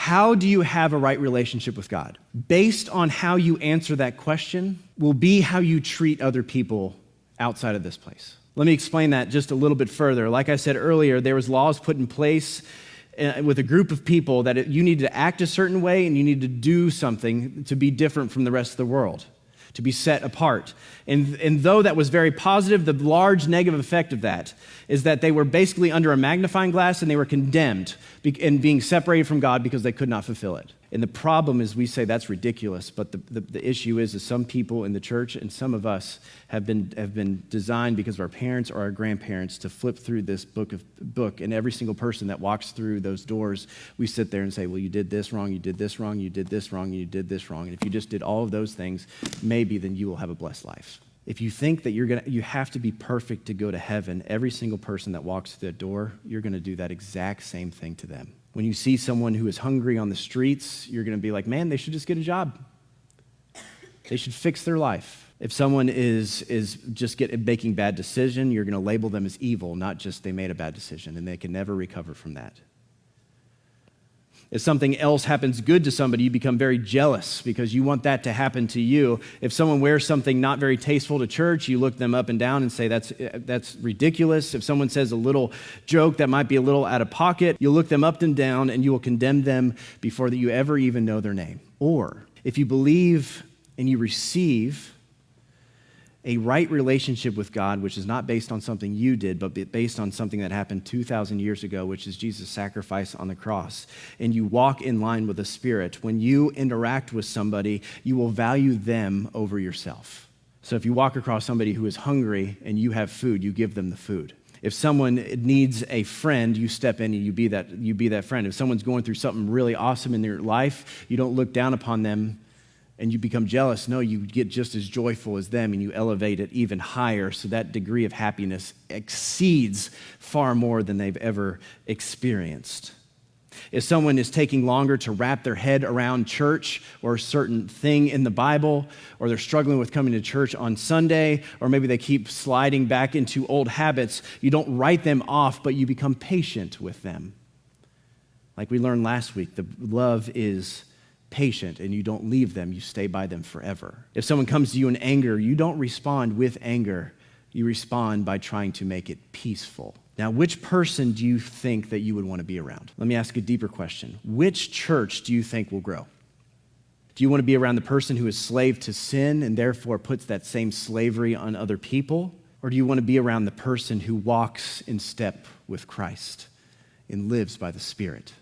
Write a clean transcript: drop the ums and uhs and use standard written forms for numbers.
How do you have a right relationship with God? Based on how you answer that question will be how you treat other people outside of this place. Let me explain that just a little bit further. Like I said earlier, there was laws put in place with a group of people that you need to act a certain way and you need to do something to be different from the rest of the world, to be set apart. And though that was very positive, the large negative effect of that is that they were basically under a magnifying glass and they were condemned and being separated from God because they could not fulfill it. And the problem is we say that's ridiculous, but the issue is some people in the church and some of us have been designed because of our parents or our grandparents to flip through this book, and every single person that walks through those doors, we sit there and say, well, you did this wrong, you did this wrong, you did this wrong, and you did this wrong. And if you just did all of those things, maybe then you will have a blessed life. If you think that you have to be perfect to go to heaven, every single person that walks through that door, you're going to do that exact same thing to them. When you see someone who is hungry on the streets, you're going to be like, man, they should just get a job. They should fix their life. If someone is just making a bad decision, you're going to label them as evil, not just they made a bad decision, and they can never recover from that. If something else happens good to somebody, you become very jealous because you want that to happen to you. If someone wears something not very tasteful to church, you look them up and down and say, that's ridiculous. If someone says a little joke that might be a little out of pocket, you'll look them up and down and you will condemn them before that you ever even know their name. Or if you believe and you receive a right relationship with God, which is not based on something you did, but based on something that happened 2,000 years ago, which is Jesus' sacrifice on the cross, and you walk in line with the Spirit, when you interact with somebody, you will value them over yourself. So if you walk across somebody who is hungry and you have food, you give them the food. If someone needs a friend, you step in and you be that friend. If someone's going through something really awesome in their life, you don't look down upon them and you become jealous. No, you get just as joyful as them and you elevate it even higher so that degree of happiness exceeds far more than they've ever experienced. If someone is taking longer to wrap their head around church or a certain thing in the Bible, or they're struggling with coming to church on Sunday, or maybe they keep sliding back into old habits, you don't write them off, but you become patient with them. Like we learned last week, the love is patient, and you don't leave them, you stay by them forever. If someone comes to you in anger, you don't respond with anger, you respond by trying to make it peaceful. Now, which person do you think that you would want to be around? Let me ask a deeper question. Which church do you think will grow? Do you want to be around the person who is slave to sin and therefore puts that same slavery on other people? Or do you want to be around the person who walks in step with Christ and lives by the Spirit?